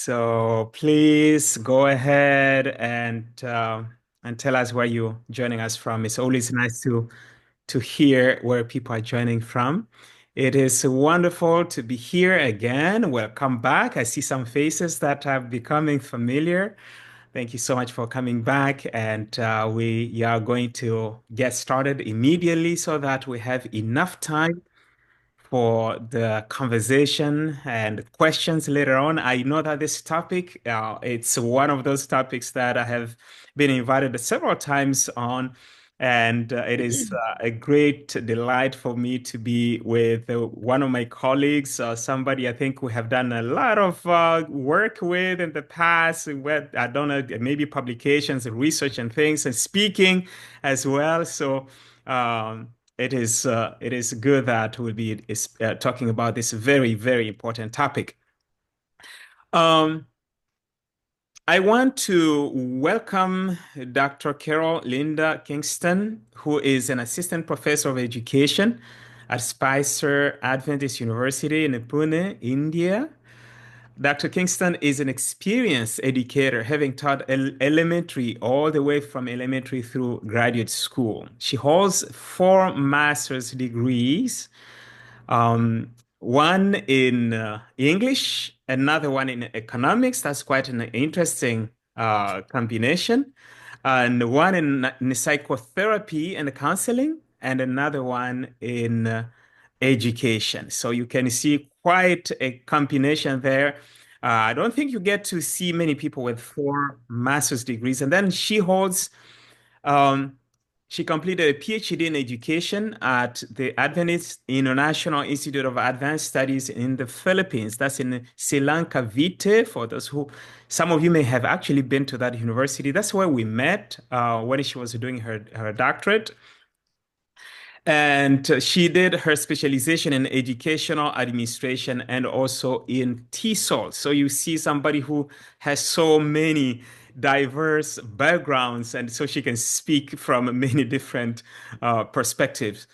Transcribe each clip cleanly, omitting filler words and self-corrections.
So please go ahead and tell us where you're joining us from. It's always nice to hear where people are joining from. It is wonderful to be here again. Welcome back. I see some faces that are becoming familiar. Thank you so much for coming back. And we are going to get started immediately so that we have enough time for the conversation and questions later on. I know that this topic, it's one of those topics that I have been invited several times on, and it is a great delight for me to be with one of my colleagues, somebody I think we have done a lot of work with in the past. With, I don't know, maybe publications, research, and things, and speaking as well. So. It is good that we'll be talking about this very, very important topic. Um, I want to welcome Dr. Carol Linda Kingston, who is an assistant professor of education at Spicer Adventist University in Pune, India. Dr. Kingston is an experienced educator, having taught elementary all the way from elementary through graduate school. She holds 4 master's degrees, one in English, another one in economics. That's quite an interesting combination. And one in psychotherapy and counseling, and another one in education. So you can see quite a combination there. I don't think you get to see many people with 4 master's degrees. And then um, she completed a PhD in education at the Adventist International Institute of Advanced Studies in the Philippines. That's in Silang Cavite. For those who, some of you may have actually been to that university. That's where we met when she was doing her doctorate. And she did her specialization in educational administration and also in TESOL. So you see somebody who has so many diverse backgrounds, and so she can speak from many different perspectives.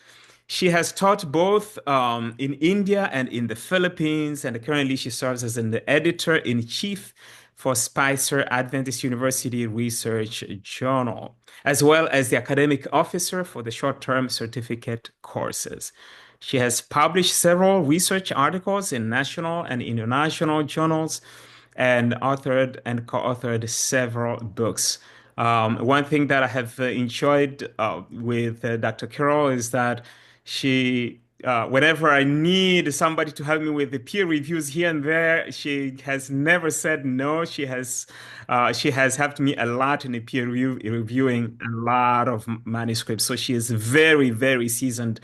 She has taught both in India and in the Philippines, and currently she serves as an editor-in-chief for Spicer Adventist University Research Journal, as well as the academic officer for the short-term certificate courses. She has published several research articles in national and international journals and authored and co-authored several books. One thing that I have enjoyed with Dr. Carroll is that whenever I need somebody to help me with the peer reviews here and there, she has never said no. She has helped me a lot in the reviewing a lot of manuscripts. So she is very, very seasoned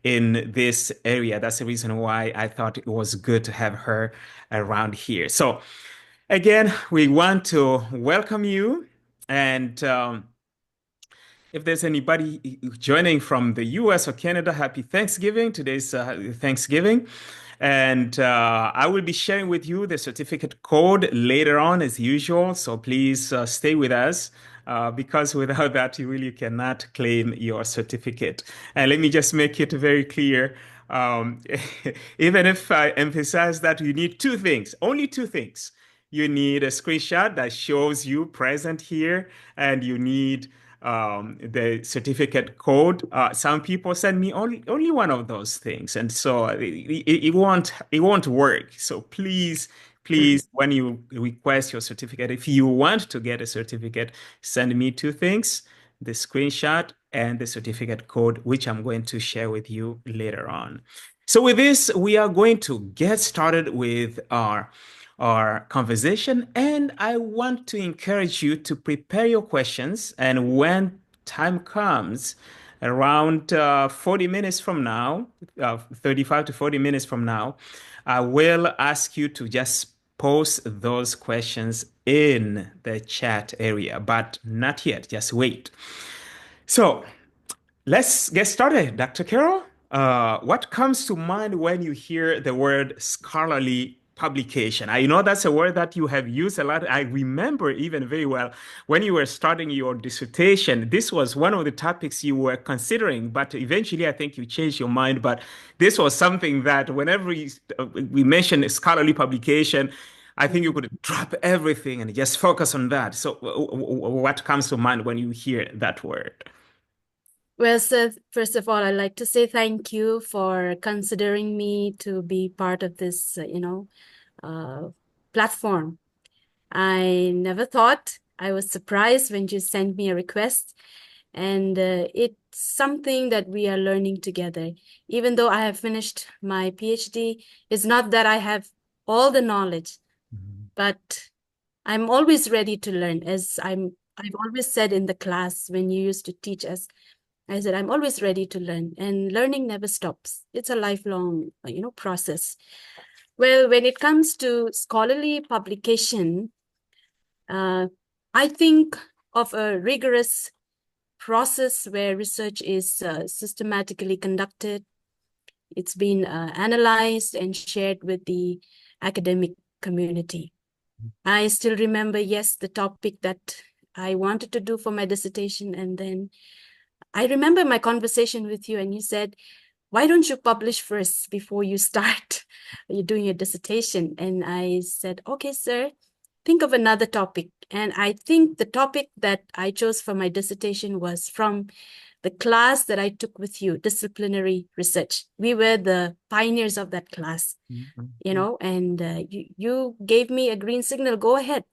in this area. That's the reason why I thought it was good to have her around here. So again, we want to welcome you. And if there's anybody joining from the US or Canada, happy Thanksgiving. Today's Thanksgiving. And I will be sharing with you the certificate code later on as usual. So please stay with us because without that, you really cannot claim your certificate. And let me just make it very clear. Um, Even if I emphasize that you need 2 things, only 2 things. You need a screenshot that shows you present here, and you need the certificate code. Some people send me only one of those things, and so it won't work. So please, when you request your certificate, if you want to get a certificate, send me 2 things: the screenshot and the certificate code, which I'm going to share with you later on. So with this, we are going to get started with our conversation. And I want to encourage you to prepare your questions. And when time comes, around 40 minutes from now, 35 to 40 minutes from now, I will ask you to just post those questions in the chat area, but not yet. Just wait. So let's get started, Dr. Carroll. What comes to mind when you hear the word scholarly publication? I know that's a word that you have used a lot. I remember even very well when you were starting your dissertation, this was one of the topics you were considering, but eventually I think you changed your mind. But this was something that whenever we mentioned scholarly publication, I think you Mhm. could drop everything and just focus on that. So, what comes to mind when you hear that word? Well, Seth, first of all, I'd like to say thank you for considering me to be part of this, uh, platform. I never thought. I was surprised when you sent me a request, and it's something that we are learning together. Even though I have finished my PhD, it's not that I have all the knowledge, Mhm. but I'm always ready to learn. I've always said in the class when you used to teach us, I said I'm always ready to learn, and learning never stops. It's a lifelong, process. Well, when it comes to scholarly publication, uh, I think of a rigorous process where research is systematically conducted. It's been analyzed and shared with the academic community. I still remember, yes, the topic that I wanted to do for my dissertation. And then I remember my conversation with you, and you said, why don't you publish first before you start you're doing your dissertation? And I said, okay, sir, think of another topic. And I think the topic that I chose for my dissertation was from the class that I took with you, disciplinary research. We were the pioneers of that class, Mhm. and you gave me a green signal, go ahead.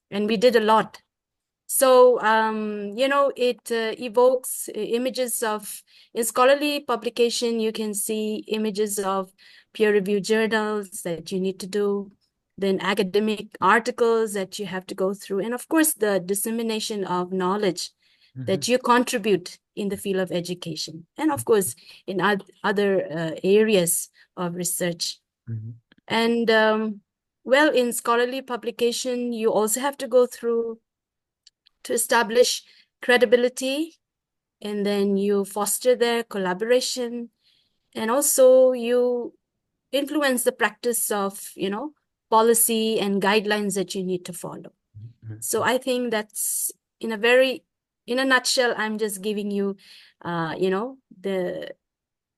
And we did a lot. So, it evokes images of, in scholarly publication, you can see images of peer-reviewed journals that you need to do, then academic articles that you have to go through, and of course, the dissemination of knowledge Mhm. that you contribute in the field of education, and of course, in other areas of research. Mhm. And well, in scholarly publication, you also have to go through to establish credibility, and then you foster their collaboration, and also you influence the practice of policy and guidelines that you need to follow. So Mhm. I think that's in a nutshell, I'm just giving you the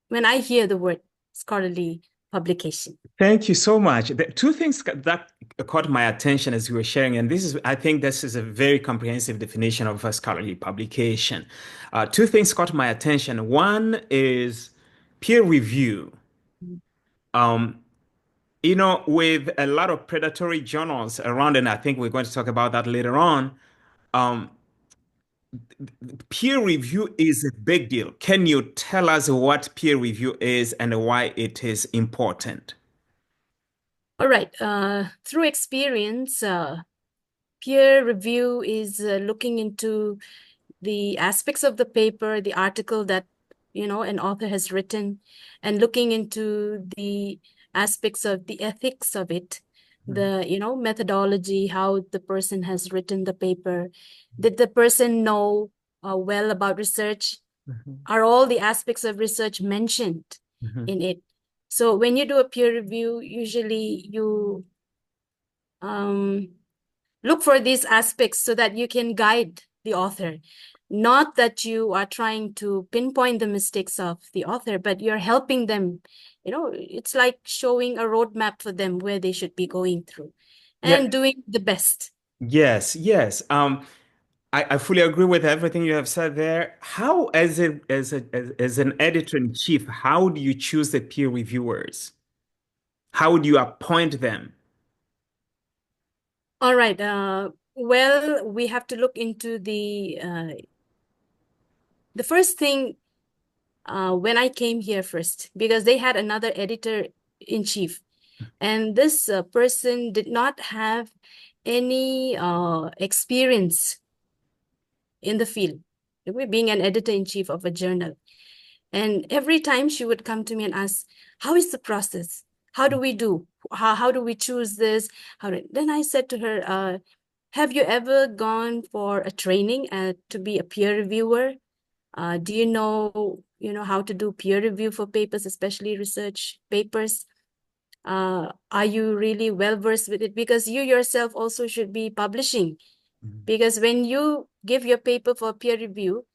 when I hear the word scholarly publication. Thank you so much. The two things that caught my attention as you were sharing, and I think this is a very comprehensive definition of a scholarly publication. Two things caught my attention. One is peer review. Um, with a lot of predatory journals around, and I think we're going to talk about that later on. Um, Peer review is a big deal. Can you tell us what peer review is and why it is important? All right. Through experience, peer review is looking into the aspects of the paper, the article that an author has written, and looking into the aspects of the ethics of it, Mhm. the methodology, how the person has written the paper. Did the person know well about research? Mhm. Are all the aspects of research mentioned Mhm. in it? So when you do a peer review, usually you um, look for these aspects so that you can guide the author. Not that you are trying to pinpoint the mistakes of the author, but you're helping them. It's like showing a roadmap for them where they should be going through Yeah, and doing the best. yes, yes. I fully agree with everything you have said there. How, as an editor in chief, how do you choose the peer reviewers? How do you appoint them? All right. Well, we have to look into the first thing when I came here first, because they had another editor in chief. And this person did not have any experience in the field, being an editor in chief of a journal. And every time she would come to me and ask, how is the process? How do we do? How do we choose this? Then I said to her, have you ever gone for a training to be a peer reviewer? Do you know how to do peer review for papers, especially research papers? Are you really well versed with it? Because you yourself also should be publishing. Mhm. Because when you give your paper for peer review,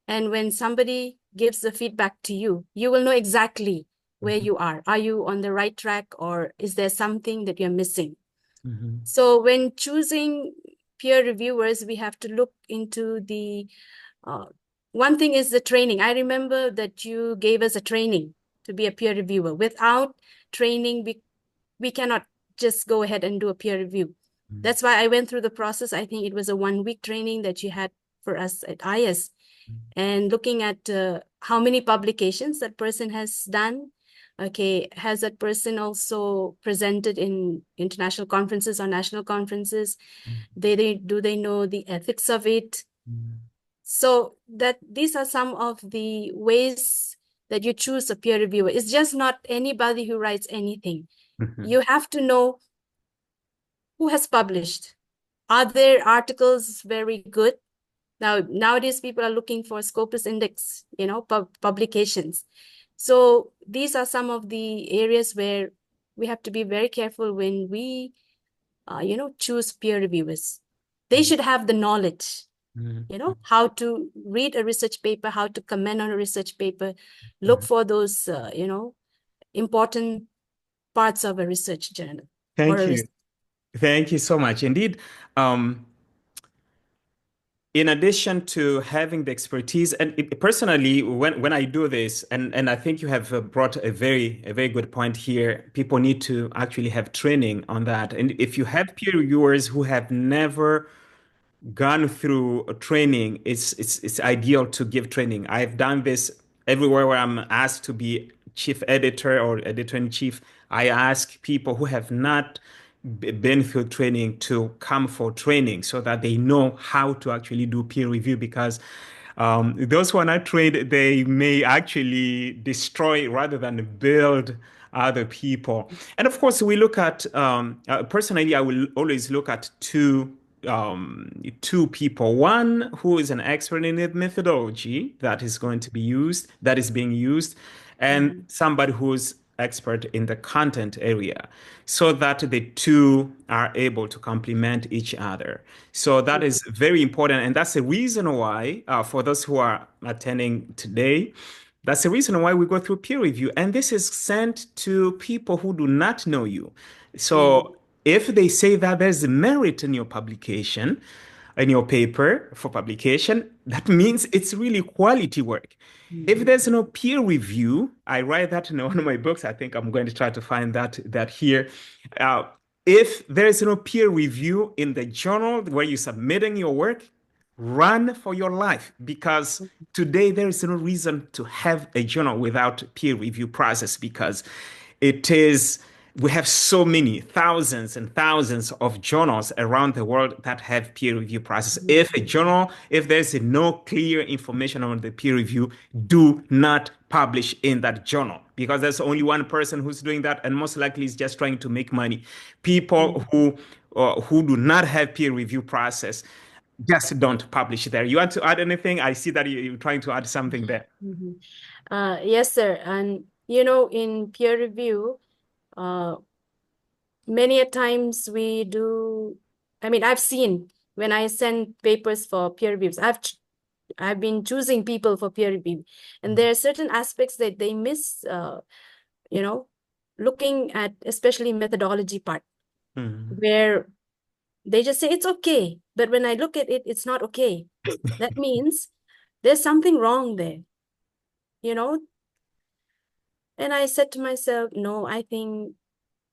and when somebody gives the feedback to you, you will know exactly where Mhm. you are. Are you on the right track, or is there something that you're missing? Mhm. So when choosing peer reviewers, we have to look into the one thing is the training. I remember that you gave us a training to be a peer reviewer. Without training, we cannot just go ahead and do a peer review. That's why I went through the process. I think it was a 1 week training that you had for us at IS, and looking at how many publications that person has done. Okay, has that person also presented in international conferences or national conferences? Do they know the ethics of it? So that these are some of the ways that you choose a peer reviewer. It's just not anybody who writes anything. Mhm. You have to know who has published. Are their articles very good? Now, nowadays, people are looking for Scopus Index, publications. So these are some of the areas where we have to be very careful when we, choose peer reviewers. They should have the knowledge, Mhm. how to read a research paper, how to comment on a research paper, look for those, important parts of a research journal or a Thank you. research. Thank you so much. Indeed, in addition to having the expertise, and personally, when I do this, and I think you have brought a very good point here, people need to actually have training on that. And if you have peer reviewers who have never gone through a training, it's ideal to give training. I've done this everywhere where I'm asked to be chief editor or editor in chief. I ask people who have not been through training to come for training so that they know how to actually do peer review because those who are not trained, they may actually destroy rather than build other people. And of course, we look at personally, I will always look at two people. One who is an expert in the methodology that is going to be used, that is being used, and Mhm. somebody who's expert in the content area so that the two are able to complement each other. So that is very important. And that's the reason why, for those who are attending today, that's the reason why we go through peer review. And this is sent to people who do not know you. Mhm. So if they say that there's merit in your publication, in your paper for publication, that means it's really quality work. If Mhm. there's no peer review, I write that in one of my books. I think I'm going to try to find that here. Uh, if there is no peer review in the journal where you're submitting your work, run for your life because today there is no reason to have a journal without peer review process because it is we have so many thousands and thousands of journals around the world that have peer review process. If there's no clear information on the peer review, do not publish in that journal because there's only one person who's doing that and most likely is just trying to make money. People who do not have peer review process just don't publish there. You want to add anything? I see that you're trying to add something there. Mhm. Yes, sir. And in peer review, uh, many a times we do. I mean, I've seen when I send papers for peer reviews, I've been choosing people for peer review, and there are certain aspects that they miss. You know, looking at especially methodology part, Mhm. where they just say it's okay, but when I look at it, it's not okay. That means there's something wrong there. You know, and I said to myself, no, I think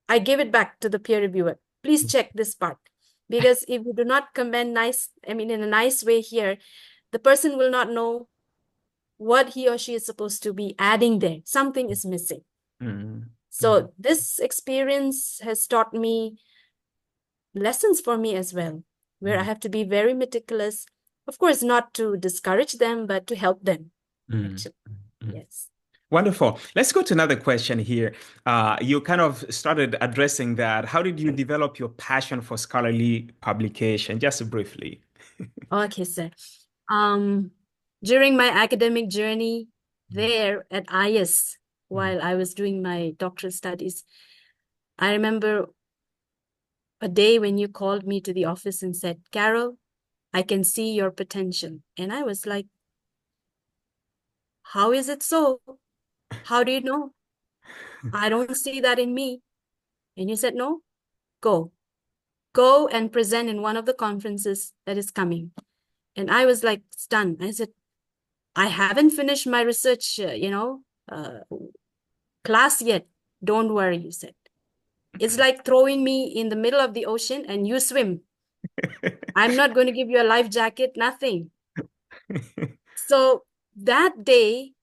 I give it back to the peer reviewer. Please check this part. Because if you do not comment in a nice way here, the person will not know what he or she is supposed to be adding there. Something is missing. Mhm. Mhm. So this experience has taught me lessons for me as well, where I have to be very meticulous. Of course, not to discourage them, but to help them, Mhm. actually. Mhm. Yes. Wonderful. Let's go to another question here. You kind of started addressing that. How did you develop your passion for scholarly publication? Just briefly. Okay, sir. Um, During my academic journey there at IS, Mhm. while I was doing my doctoral studies, I remember a day when you called me to the office and said, Carol, I can see your potential. And I was like, how is it so? How do you know? I don't see that in me. And you said, no, go. go and present in one of the conferences that is coming. And I was like stunned. I said, I haven't finished my research, class yet. Don't worry, you said. It's like throwing me in the middle of the ocean and you swim. I'm not going to give you a life jacket, nothing. So that day,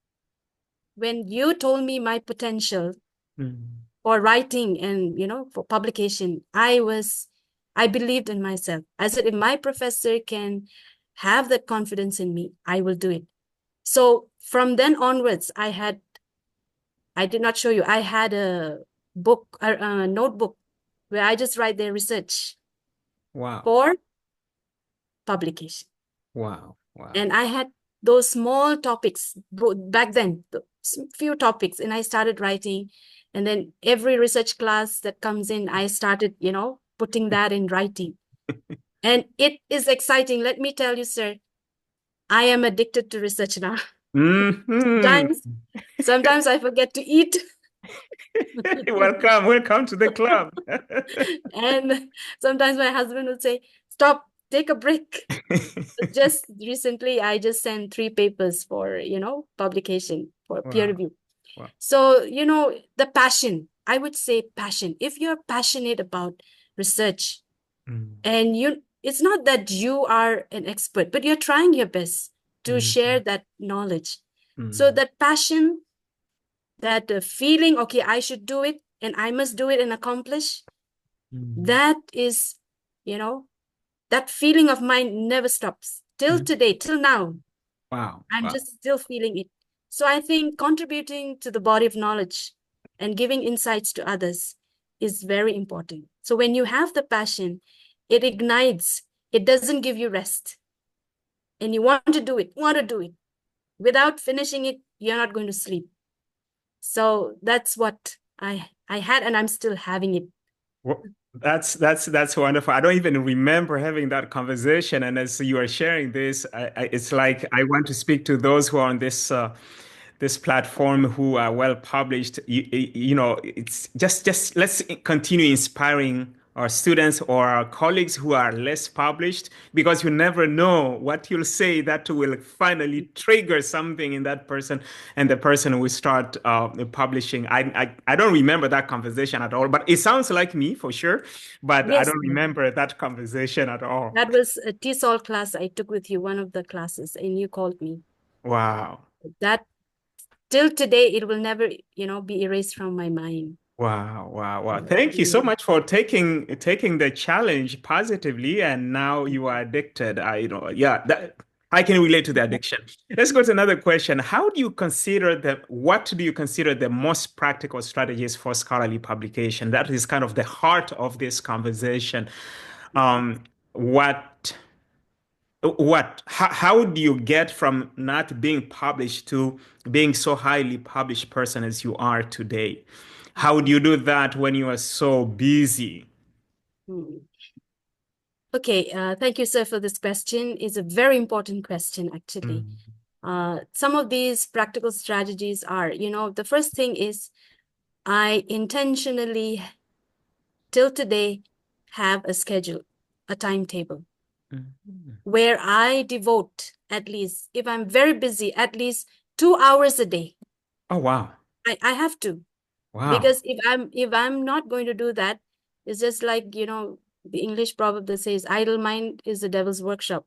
when you told me my potential for writing and, for publication, I believed in myself. I said, if my professor can have that confidence in me, I will do it. So from then onwards, I did not show you, I had a book, a notebook where I just write their research. Wow. For publication. Wow. Wow. And I had those small topics back then, few topics, and I started writing. And then every research class that comes in, I started, putting that in writing. And it is exciting. Let me tell you, sir, I am addicted to research now. Sometimes I forget to eat. Welcome to the club. And sometimes my husband would say, stop, take a break. Just recently, I just sent 3 papers for, publication for peer review. Wow. So, the passion, I would say passion. If you're passionate about research and it's not that you are an expert, but you're trying your best to share that knowledge. So that passion, that feeling, okay, I should do it and I must do it and accomplish, that is, that feeling of mine never stops till today, till now. Wow. I'm just still feeling it. So I think contributing to the body of knowledge and giving insights to others is very important. So when you have the passion, it ignites, it doesn't give you rest. And you want to do it. Without finishing it, you're not going to sleep. So that's what I had, and I'm still having it. Well, that's wonderful. I don't even remember having that conversation. And as you are sharing this, it's like I want to speak to those who are on this platform who are well published. It's just let's continue inspiring our students or our colleagues who are less published, because you never know what you'll say that will finally trigger something in that person, and the person will start publishing. I don't remember that conversation at all, but it sounds like me for sure, but I Yes, don't remember that conversation at all. that was a TESOL class I took with you, one of the classes, and you called me. Wow. That till today, it will never, be erased from my mind. Wow. Thank you so much for taking the challenge positively, and now you are addicted. I can relate to the addiction. Let's go to another question. What do you consider the most practical strategies for scholarly publication? That is kind of the heart of this conversation. Um, how do you get from not being published to being so highly published person as you are today? How do you do that when you are so busy? Okay, thank you, sir, for this question. It's a very important question, actually. Some of these practical strategies are, the first thing is I intentionally, till today, have a schedule, a timetable, where I devote at least, if I'm very busy, at least 2 hours a day. Oh, wow. I have to. Wow. Because if I'm not going to do that, it's just like, the English proverb that says, idle mind is the devil's workshop.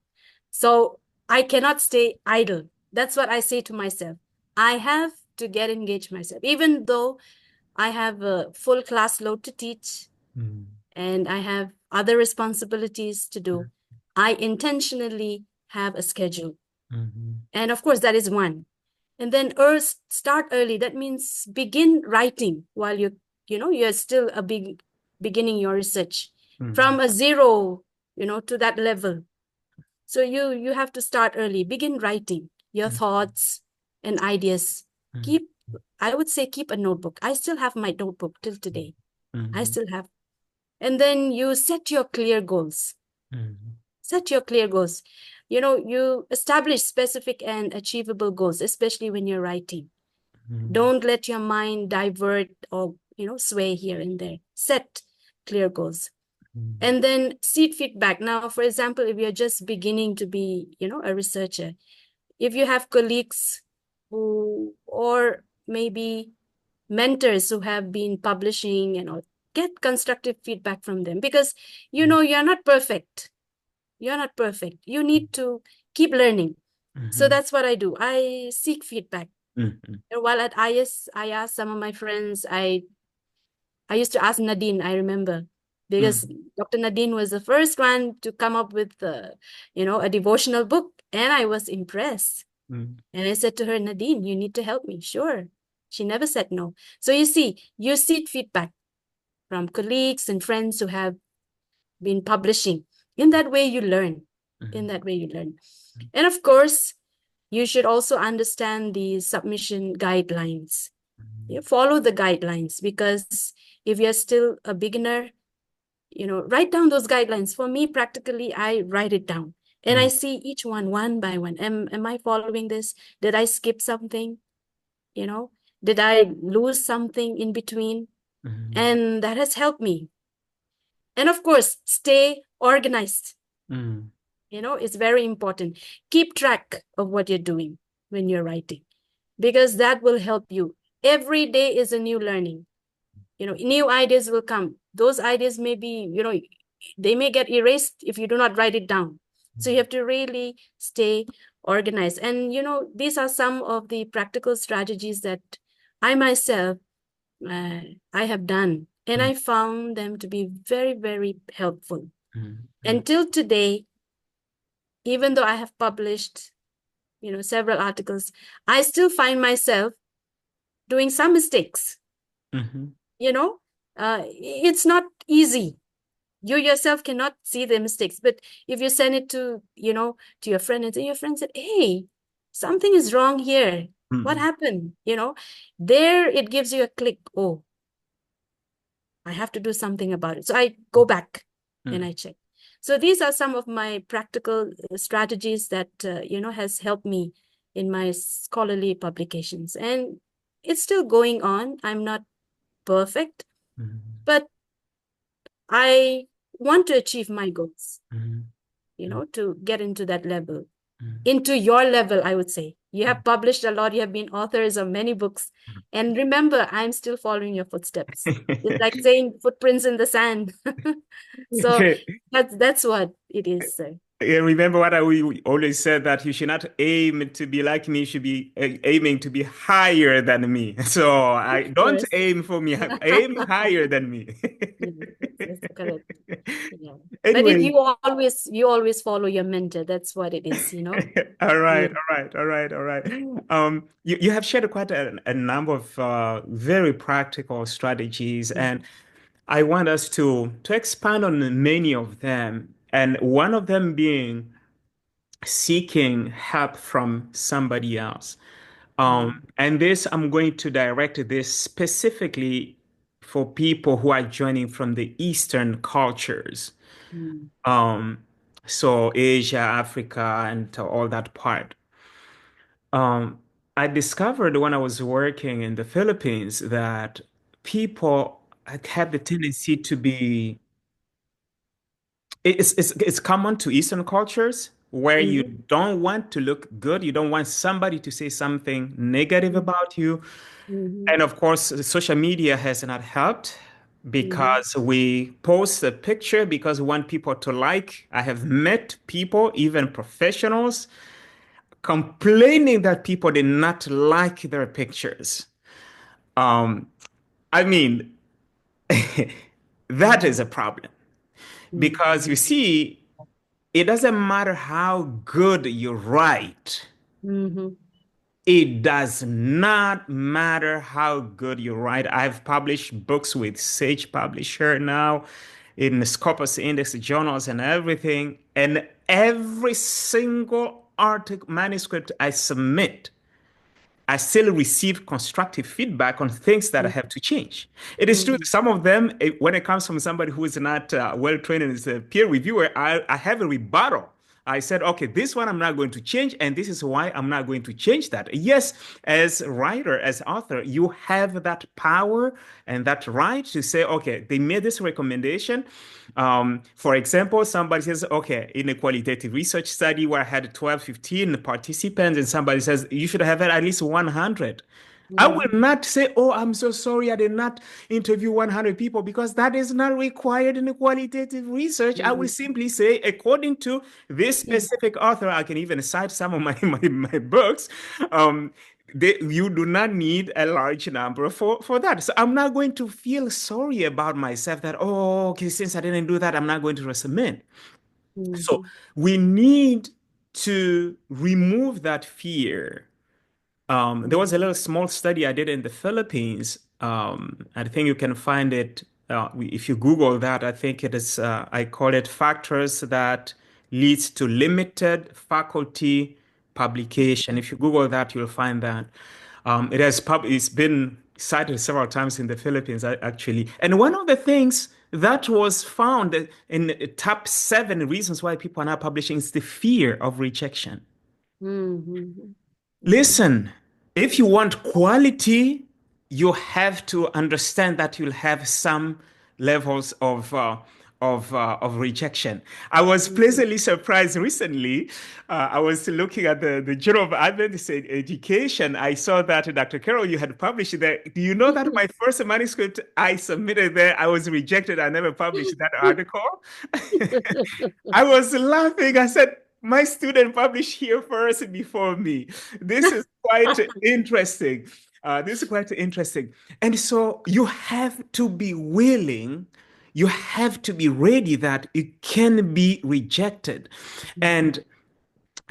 So I cannot stay idle. That's what I say to myself. I have to get engaged myself, even though I have a full class load to teach and I have other responsibilities to do. I intentionally have a schedule. And of course, that is one. And then start early. That means begin writing while you're still beginning your research from a zero, to that level. So you have to start early. Begin writing your thoughts and ideas. I would say keep a notebook. I still have my notebook till today. I still have. And then you set your clear goals. Set your clear goals. You establish specific and achievable goals, especially when you're writing. Don't let your mind divert or, sway here and there. Set clear goals. Mhm. And then seek feedback. Now, for example, if you're just beginning to be, a researcher, if you have colleagues who, or maybe mentors who have been publishing and all, get constructive feedback from them, because you're not perfect. You're not perfect. You need to keep learning. So Mhm. that's what I do. I seek feedback. Mhm. And while at IS, I asked some of my friends. I used to ask Nadine, I remember, because Mhm. Dr. Nadine was the first one to come up with, a devotional book, and I was impressed. Mhm. And I said to her, Nadine, you need to help me. Sure. She never said no. So you see, you seek feedback from colleagues and friends who have been publishing. In that way, you learn. In Mhm. that way, you learn. And of course, you should also understand the submission guidelines. You follow the guidelines, because if you're still a beginner, write down those guidelines. For me, practically, I write it down and I Mhm. see each one by one. Am I following this? Did I skip something? You know, did I lose something in between? Mhm. And that has helped me. And of course, stay organized. Mhm. It's very important. Keep track of what you're doing when you're writing, because that will help you. Every day is a new learning. New ideas will come. Those ideas may be, they may get erased if you do not write it down. So you have to really stay organized. And, these are some of the practical strategies that I myself, uh, I have done. And Mhm. I found them to be very, very helpful. Mhm. Until today, even though I have published, several articles, I still find myself doing some mistakes. Mhm. You know, it's not easy. You yourself cannot see the mistakes, but if you send it to your friend, and your friend said, hey, something is wrong here, what Mhm. happened? There it gives you a click. Oh, I have to do something about it. So I go back and Mhm. I check. So these are some of my practical strategies that has helped me in my scholarly publications, and it's still going on. I'm not perfect, Mhm. but I want to achieve my goals, Mhm. to get into that level, Mhm. into your level, I would say. You have published a lot, you have been authors of many books. And remember, I'm still following your footsteps. It's like saying footprints in the sand. So that's what it is, sir. Yeah, remember what we always said, that you should not aim to be like me, you should be aiming to be higher than me. So I don't Yes. aim for me, aim higher than me. Yes, that's correct. Yeah. But it, Anyway, you always follow your mentor. That's what it is. all Yeah. right, all right, all right, all right. You have shared quite a number of very practical strategies, and I want us to expand on many of them. And one of them being seeking help from somebody else. Mm, And this, I'm going to direct this specifically for people who are joining from the Eastern cultures. mm, Um, so Asia, Africa, and all that part. Um, I discovered when I was working in the Philippines that people had the tendency to be, it's common to Eastern cultures where you mhm, don't want to look good. You don't want somebody to say something negative mhm, about you. mhm, And of course, social media has not helped mhm, because we post a picture because we want people to like. I have met people, even professionals, complaining that people did not like their pictures. Um, I mean, that is a problem because you see, it doesn't matter how good you write. mhm, It does not matter how good you write. I've published books with Sage Publisher now in the Scopus Index journals and everything. And every single article manuscript I submit, I still receive constructive feedback on things that I have to change. It is true, mhm, some of them, when it comes from somebody who is not well trained as a peer reviewer, I have a rebuttal. I said, okay, this one I'm not going to change, and this is why I'm not going to change that. Yes, as writer, as author, you have that power and that right to say, okay, they made this recommendation. For example, somebody says, okay, in a qualitative research study where I had 12, 15 participants, and somebody says you should have had at least 100. I will Mm, not say, oh, I'm so sorry, I did not interview 100 people, because that is not required in the qualitative research. I will mm, simply say, according to this mm, specific author, I can even cite some of my books. Um, you do not need a large number for that. So I'm not going to feel sorry about myself that, oh, okay, since I didn't do that, I'm not going to resubmit. So mhm, we need to remove that fear. There was a mhm, little small study I did in the Philippines. I think you can find it if you Google that. I think it is, I call it factors that leads to limited faculty publication. If you Google that, you'll find that. It's been cited several times in the Philippines, actually. And one of the things that was found in the top 7 reasons why people are not publishing is the fear of rejection. mhm, mhm, Listen, if you want quality, you have to understand that you'll have some levels of rejection. I was mhm, pleasantly surprised recently. I was looking at the Journal of Adventist Education. I saw that Dr. Carroll, you had published there. Do you know that my first manuscript I submitted there, I was rejected. I never published that article. I was laughing. I said, my student published here first before me. This is quite interesting. This is quite interesting. And so you have to be willing, you have to be ready that it can be rejected. mhm, And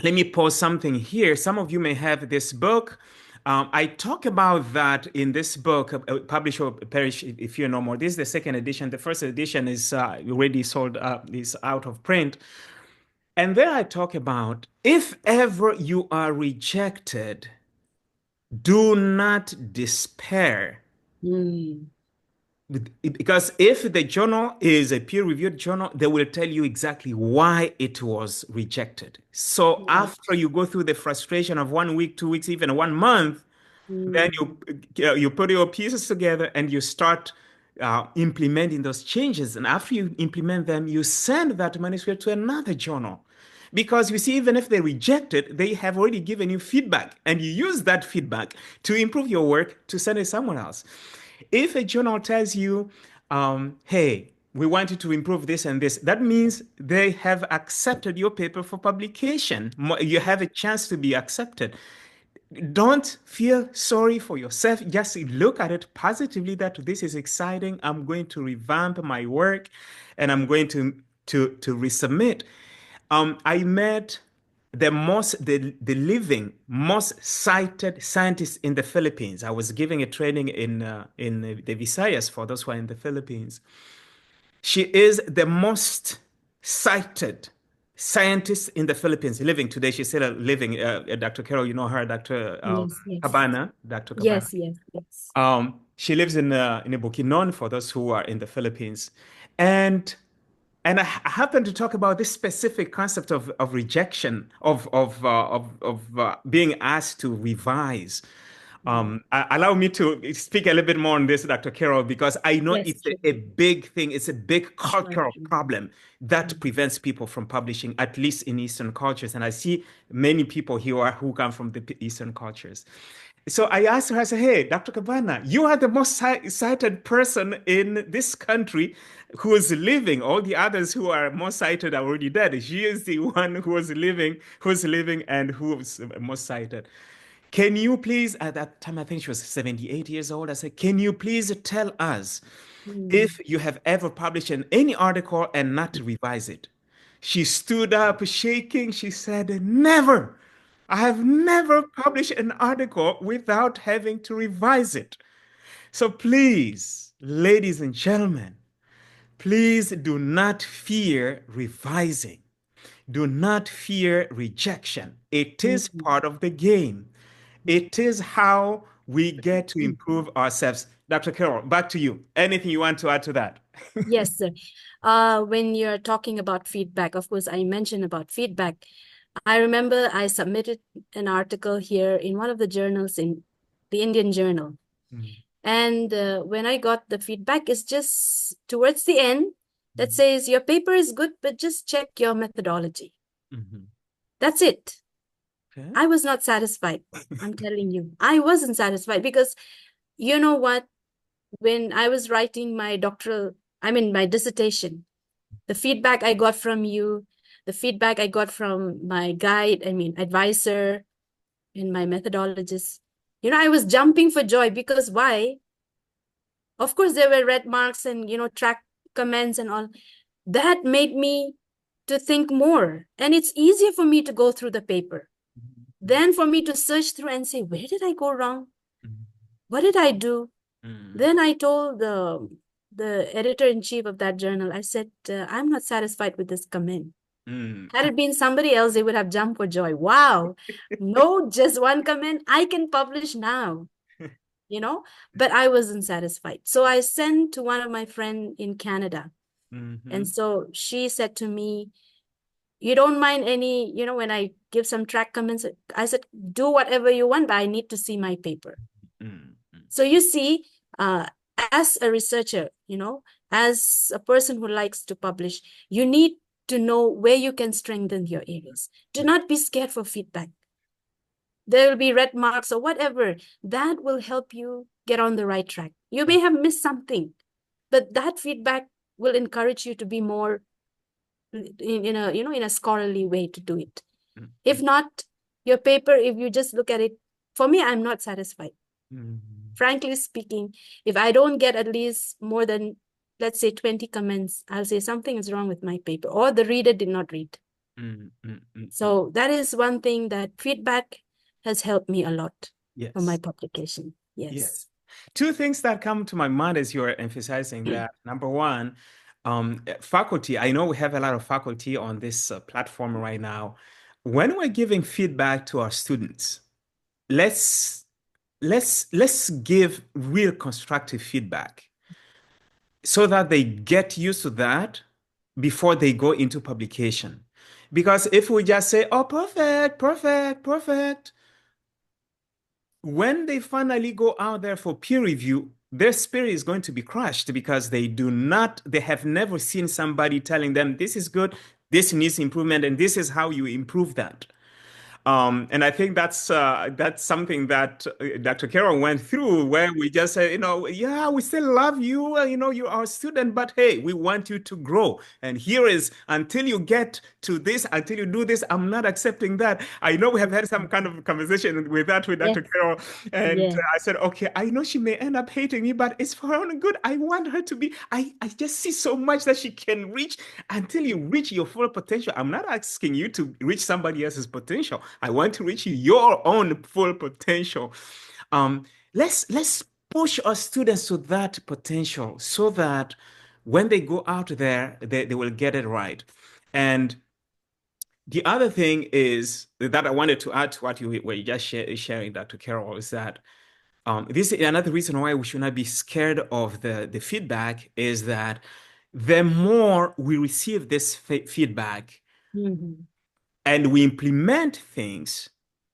let me pause something here. Some of you may have this book. I talk about that in this book, Publish or Perish if you're no more. This is the second edition. The first edition is already sold, is out of print. And there I talk about if ever you are rejected, do not despair. mm, Because if the journal is a peer-reviewed journal, they will tell you exactly why it was rejected. So yes, after you go through the frustration of 1 week, 2 weeks, even 1 month, then mm, you put your pieces together and you start implementing those changes. And after you implement them, you send that manuscript to another journal. Because you see, even if they reject it, they have already given you feedback, and you use that feedback to improve your work to send it somewhere else. If a journal tells you, hey, we want you to improve this and this, that means they have accepted your paper for publication. You have a chance to be accepted. Don't feel sorry for yourself. Just look at it positively that this is exciting. I'm going to revamp my work and I'm going to resubmit. I met the living most cited scientist in the Philippines. I was giving a training in the Visayas for those who are in the Philippines. She is the most cited scientist in the Philippines living today. She's still living. Dr. Carol, you know her, Dr. yes, yes, Cabana, Dr. Cabana. yes, yes, yes. She lives in Bukidnon for those who are in the Philippines, and I happen to talk about this specific concept of rejection of being asked to revise. Mm, Allow me to speak a little bit more on this, Dr. Carroll, because I know yes, it's sure, a big thing. It's a big sure, cultural sure. problem that Mm, prevents people from publishing, at least in Eastern cultures. And I see many people here who come from the Eastern cultures. So I asked her, I said, hey, Dr. Cabana, you are the most cited person in this country who is living. All the others who are most cited are already dead. She is the one who is living and who's most cited. Can you please, at that time, I think she was 78 years old. I said, can you please tell us mm, if you have ever published any article and not revise it? She stood up shaking. She said, never. I have never published an article without having to revise it. So please, ladies and gentlemen, please do not fear revising. Do not fear rejection. It is mm, part of the game. It is how we get to improve ourselves. Dr. Carol, back to you. Anything you want to add to that? Yes, sir. When you're talking about feedback, of course, I mentioned about feedback. I remember I submitted an article here in one of the journals in the Indian Journal. Mm, And when I got the feedback, it's just towards the end that mm, says, your paper is good, but just check your methodology. mhm. That's it. Okay. I was not satisfied. I'm telling you, I wasn't satisfied because you know what? When I was writing my my dissertation, the feedback I got from you, the feedback I got from my advisor and my methodologist, I was jumping for joy because why? Of course, there were red marks and, track comments and all. That made me to think more. And it's easier for me to go through the paper Mhm, than for me to search through and say, where did I go wrong? mhm, What did I do? mhm, Then I told the editor-in-chief of that journal, I said, I'm not satisfied with this comment. mm, Had it been somebody else, they would have jumped for joy. Wow, no, just one comment. I can publish now, but I wasn't satisfied. So I sent to one of my friend in Canada. And mhm, so she said to me, you don't mind any, when I give some track comments, I said, do whatever you want, but I need to see my paper. mm, mm, So you see, uh, as a researcher, as a person who likes to publish, you need to know where you can strengthen your areas. Do mm, not be scared for feedback. There will be red marks or whatever. That will help you get on the right track. You may have missed something, but that feedback will encourage you to be more in a scholarly way to do it. mm, If mm, not, your paper, if you just look at it, for me, I'm not satisfied. mm, Frankly speaking, if I don't get at least more than, let's say, 20 comments, I'll say something is wrong with my paper or the reader did not read. mm, mm, mm, mm. So that is one thing that feedback has helped me a lot for my Yes. publication. Yes. Yes. Two things that come to my mind as you're emphasizing that. Number one, faculty. I know we have a lot of faculty on this platform right now. When we're giving feedback to our students, let's let's give real constructive feedback so that they get used to that before they go into publication. Because if we just say, "Oh, perfect, perfect, perfect," when they finally go out there for peer review, their spirit is going to be crushed because they have never seen somebody telling them, this is good, this needs improvement, and this is how you improve that. And I think that's something that Dr. Carroll went through, where we just say, yeah, we still love you, you're our student, but hey, we want you to grow. And here is until you get to this, until you do this, I'm not accepting that. I know we have had some kind of conversation with Yes. Dr. Carroll, and Yes. I said, okay, I know she may end up hating me, but it's for her own good. I want her to be. I just see so much that she can reach until you reach your full potential. I'm not asking you to reach somebody else's potential. I want to reach your own full potential. Um, let's push our students to that potential so that when they go out there, they will get it right. And the other thing is that I wanted to add to what you were just sharing, Dr. Carroll, is that this is another reason why we should not be scared of the feedback is that the more we receive this feedback Mhm. and we implement things,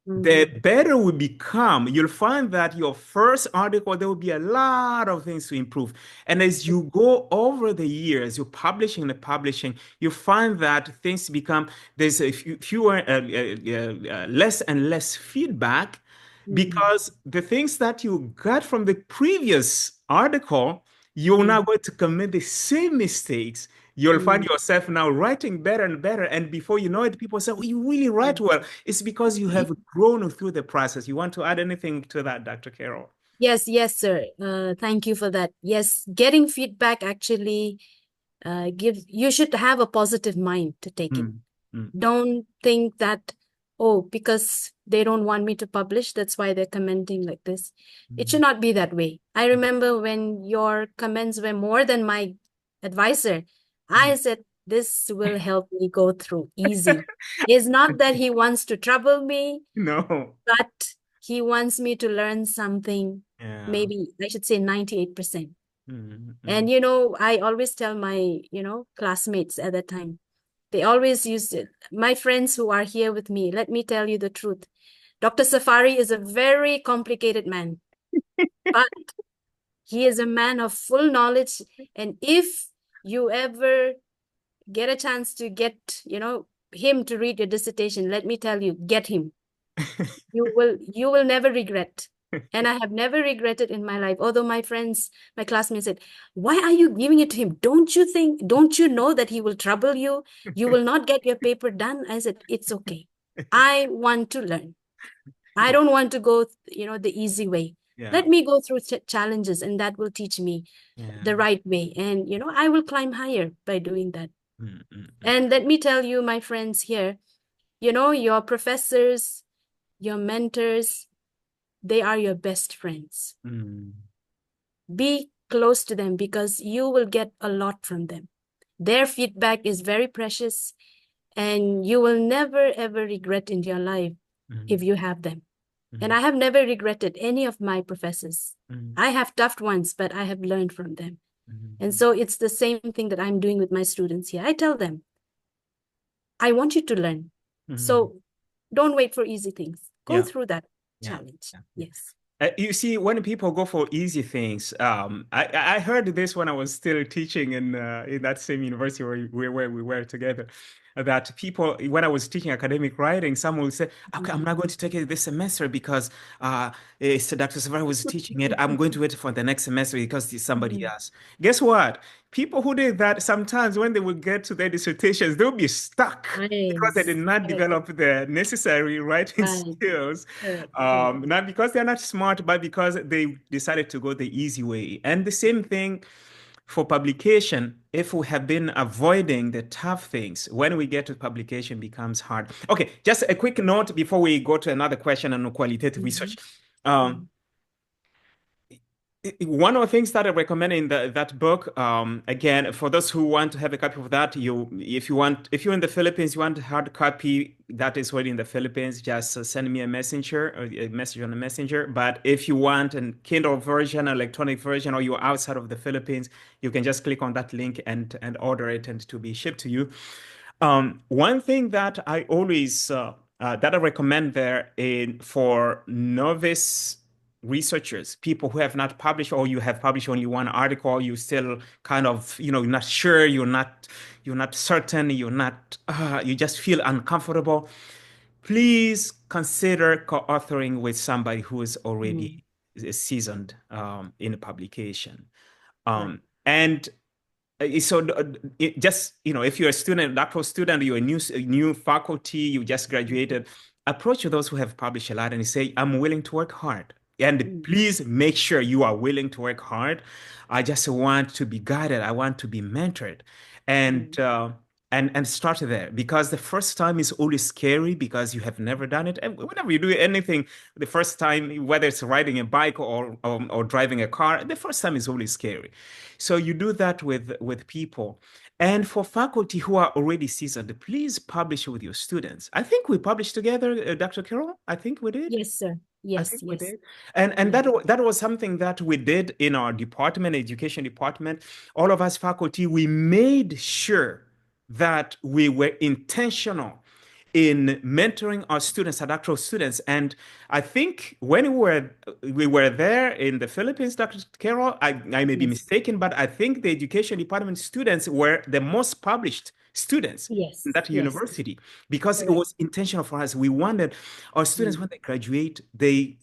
the Mhm. better we become. You'll find that your first article, there will be a lot of things to improve. And as you go over the years, you're publishing and publishing, you find that things become, there's a fewer, less and less feedback Mhm. because the things that you got from the previous article, you're now Mhm. going to commit the same mistakes. You'll find Mhm. yourself now writing better and better. And before you know it, people say, oh, you really write well. It's because you have grown through the process. You want to add anything to that, Dr. Carroll? Yes, yes, sir. Thank you for that. Yes, getting feedback actually you should have a positive mind to take it. Mm, mm, Don't think that, oh, because they don't want me to publish, that's why they're commenting like this. It should mm, not be that way. I remember when your comments were more than my advisor, I mm. said, this will help me go through easy. It's not that he wants to trouble me, No. but He wants me to learn something, Yeah. maybe I should say 98%. Mm-hmm. And, I always tell my, classmates at that time, they always used it. My friends who are here with me, let me tell you the truth. Dr. Safari is a very complicated man, but he is a man of full knowledge. And if you ever get a chance to get, him to read your dissertation, let me tell you, get him. You will never regret. And I have never regretted in my life. Although my friends, my classmates said, "Why are you giving it to him? Don't you know that he will trouble you? You will not get your paper done?" I said, "It's okay. I want to learn. I don't want to go, the easy way. Yeah. Let me go through challenges, and that will teach me Yeah. the right way. And, I will climb higher by doing that." Mm-hmm. And let me tell you, my friends here, your professors, your mentors, they are your best friends. Mm. Be close to them because you will get a lot from them. Their feedback is very precious, and you will never ever regret in your life if you have them. And I have never regretted any of my professors. Mm-hmm. I have tough ones, but I have learned from them. Mm-hmm. And so it's the same thing that I'm doing with my students here. I tell them, I want you to learn. Mm-hmm. So don't wait for easy things. Go Yeah. through that Yeah. challenge. Yeah. Yes. You see, when people go for easy things, I heard this when I was still teaching in that same university where we were together. That people, when I was teaching academic writing, some will say, "Okay, I'm not going to take it this semester because Dr. Savari was teaching it. I'm going to wait for the next semester because it's somebody Mhm. else." Guess what? People who did that sometimes when they will get to their dissertations, they'll be stuck because they did Yes. not Correct. develop the necessary writing Right. skills. Correct. Correct. Not because they're not smart, but because they decided to go the easy way. And the same thing for publication. If we have been avoiding the tough things, when we get to publication, becomes hard. Okay, just a quick note before we go to another question on qualitative research. Mhm. Um, one of the things that I recommend in that book, again, for those who want to have a copy of that, if you're in the Philippines, you want a hard copy that is already in the Philippines, just send me a messenger or a message on the messenger. But if you want a Kindle version, electronic version, or you're outside of the Philippines, you can just click on that link and order it and to be shipped to you. One thing that I recommend there for novice researchers, people who have not published, or you have published only one article, you still kind of, you're not sure, you're not certain, you just feel uncomfortable. Please consider co-authoring with somebody who is Mhm. already seasoned in publication. Right. And so just if you're a student, doctoral student, you're a new faculty, you just Mhm. graduated, approach those who have published a lot and say, "I'm willing to work hard." And Mhm. please make sure you are willing to work hard. I just want to be guided. I want to be mentored. And Mhm. and start there, because the first time is always scary because you have never done it. And whenever you do anything, the first time, whether it's riding a bike or driving a car, the first time is always scary. So you do that with people. And for faculty who are already seasoned, please publish with your students. I think we published together, Dr. Carroll. I think we did. Yes, sir. I Yes, think we yes. did. And Yeah. that was something that we did in our department, education department. All of us faculty, we made sure that we were intentional in mentoring our students, our doctoral students. And I think when we were there in the Philippines, Dr. Carroll, I may be Yes. mistaken, but I think the education department students were the most published students in Yes. that Yes. university, because it Correct. was intentional for us. We wanted our students, Mm. when they graduate, they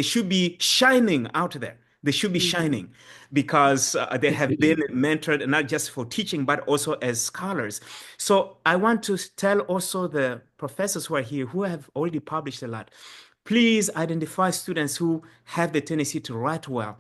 should be shining out there. They should be Mm. shining because they have been mentored, not just for teaching, but also as scholars. So I want to tell also the professors who are here who have already published a lot, please identify students who have the tendency to write well,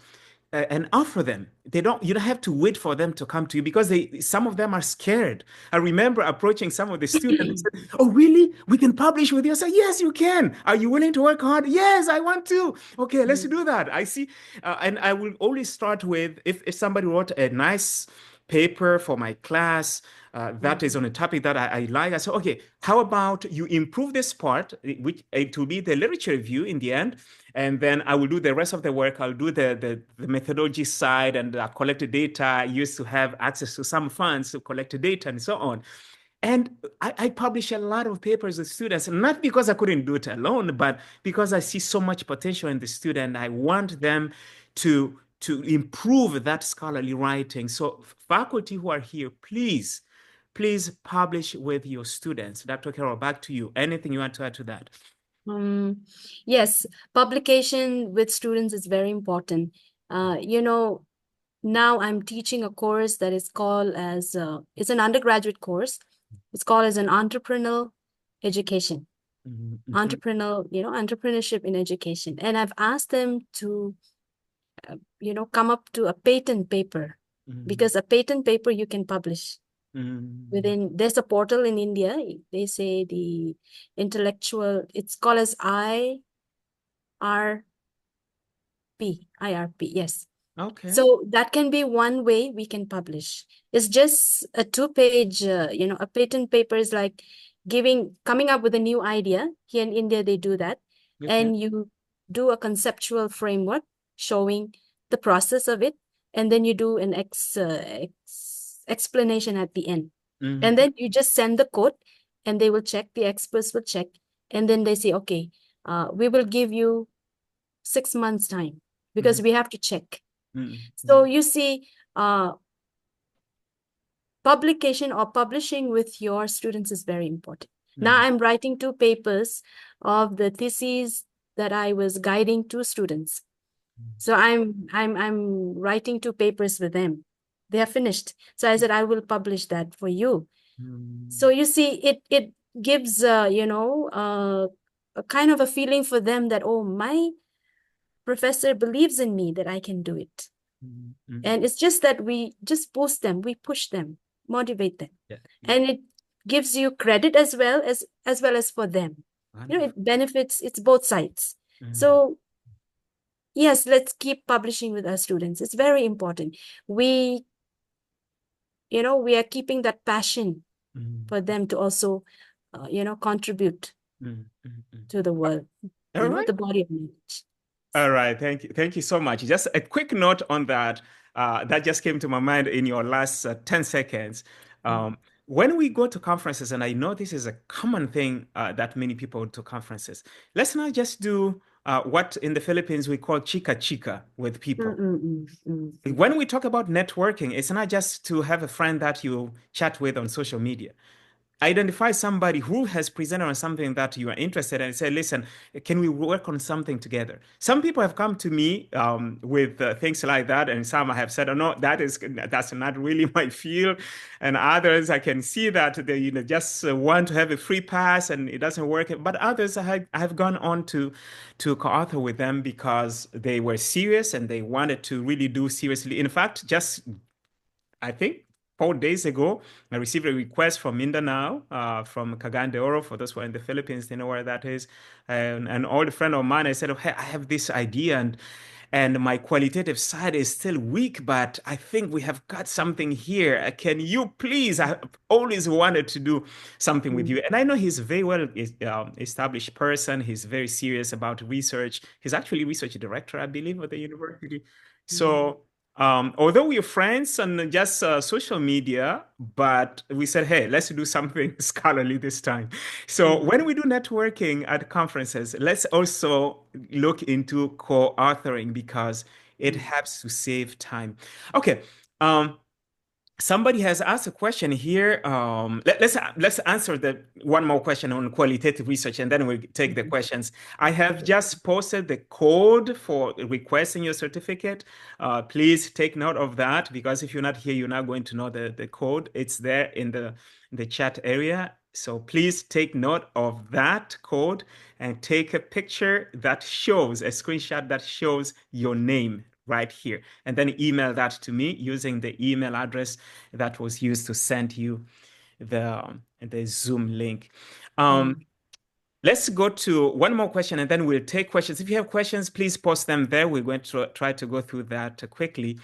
and offer them. You don't have to wait for them to come to you, because some of them are scared. I remember approaching some of the students and said, "Oh, really? We can publish with you?" I said, "Yes, you can. Are you willing to work hard?" "Yes, I want to." "Okay, let's Mm. do that." I see. And I will always start with, if somebody wrote a nice paper for my class that is on a topic that I like. I said, okay, how about you improve this part, which it will be the literature review in the end, and then I will do the rest of the work. I'll do the methodology side and collect the data. I used to have access to some funds to collect the data and so on. And I publish a lot of papers with students, not because I couldn't do it alone, but because I see so much potential in the student. I want them to improve that scholarly writing. So faculty who are here, please publish with your students. Dr. Carol, back to you. Anything you want to add to that? Yes, publication with students is very important. Now I'm teaching a course that is called as, it's an undergraduate course. It's called as an entrepreneurial education. Entrepreneurship in education. And I've asked them to, come up to a patent paper, because a patent paper you can publish. There's a portal in India. They say the intellectual, it's called as IRP, yes. Okay. So that can be one way we can publish. It's just a 2-page, a patent paper is like coming up with a new idea. Here in India, they do that. Okay. And you do a conceptual framework showing the process of it. And then you do an explanation at the end. And then you just send the code and they will check, the experts will check. And then they say, okay, we will give you 6 months time because we have to check. So you see, publication or publishing with your students is very important. Now I'm writing 2 papers of the theses that I was guiding 2 students. So I'm writing 2 papers with them. They are finished. So I said, I will publish that for you. So you see, it gives, a kind of a feeling for them that, oh, my professor believes in me that I can do it. And it's just that we just boost them, we push them, motivate them. And it gives you credit as well as for them. It benefits, it's both sides. So yes, let's keep publishing with our students. It's very important. We are keeping that passion for them to also, contribute to the world, the body of knowledge. All right, thank you. Thank you so much. Just a quick note on that. That just came to my mind in your last 10 seconds. When we go to conferences, and I know this is a common thing that many people do to conferences, let's not just do what in the Philippines we call chica chica with people. When we talk about networking, it's not just to have a friend that you chat with on social media. Identify somebody who has presented on something that you are interested in and say, listen, can we work on something together? Some people have come to me with things like that, and some have said, oh, no, that's not really my field. And others, I can see that they just want to have a free pass and it doesn't work. But others, I have gone on to co-author with them because they were serious and they wanted to really do seriously. In fact, I think 4 days ago, I received a request from Mindanao, from Cagayan de Oro. For those who are in the Philippines, they know where that is. And an old friend of mine, I said, oh, hey, I have this idea and my qualitative side is still weak, but I think we have got something here. Can you please? I've always wanted to do something with you. And I know he's a very well established person. He's very serious about research. He's actually research director, I believe, at the university. So although we're friends on just social media, but we said, hey, let's do something scholarly this time. So when we do networking at conferences, let's also look into co-authoring because it helps to save time. Okay. Somebody has asked a question here. Let's answer the one more question on qualitative research, and then we'll take the questions. I have just posted the code for requesting your certificate. Please take note of that because if you're not here, you're not going to know the code. It's there in the chat area. So please take note of that code and take a picture that shows a screenshot that shows your name right here, and then email that to me using the email address that was used to send you the Zoom link. Let's go to one more question and then we'll take questions. If you have questions, please post them there. We're going to try to go through that quickly.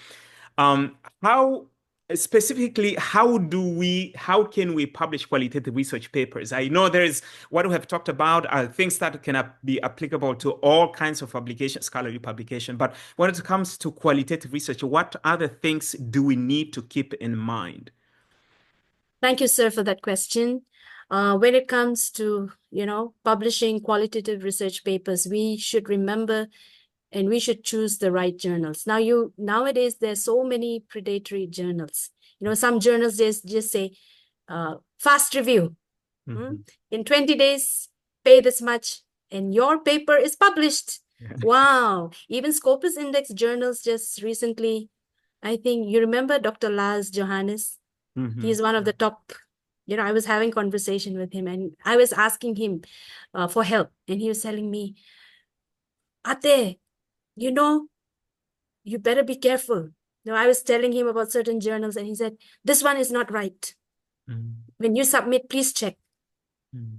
How specifically, how can we publish qualitative research papers? I know there's what we have talked about are things that can be applicable to all kinds of publication, scholarly publication. But when it comes to qualitative research, what other things do we need to keep in mind? Thank you, sir, for that question. When it comes to, publishing qualitative research papers, we should remember and we should choose the right journals. Nowadays, there's so many predatory journals. Some journals just say, fast review. Mhm. In 20 days, pay this much, and your paper is published. Yeah. Wow. Even Scopus Index journals just recently, I think you remember Dr. Lars Johannes. He's one of the top. I was having conversation with him and I was asking him for help. And he was telling me, Ate, you better be careful. I was telling him about certain journals and he said, this one is not right. When you submit, please check.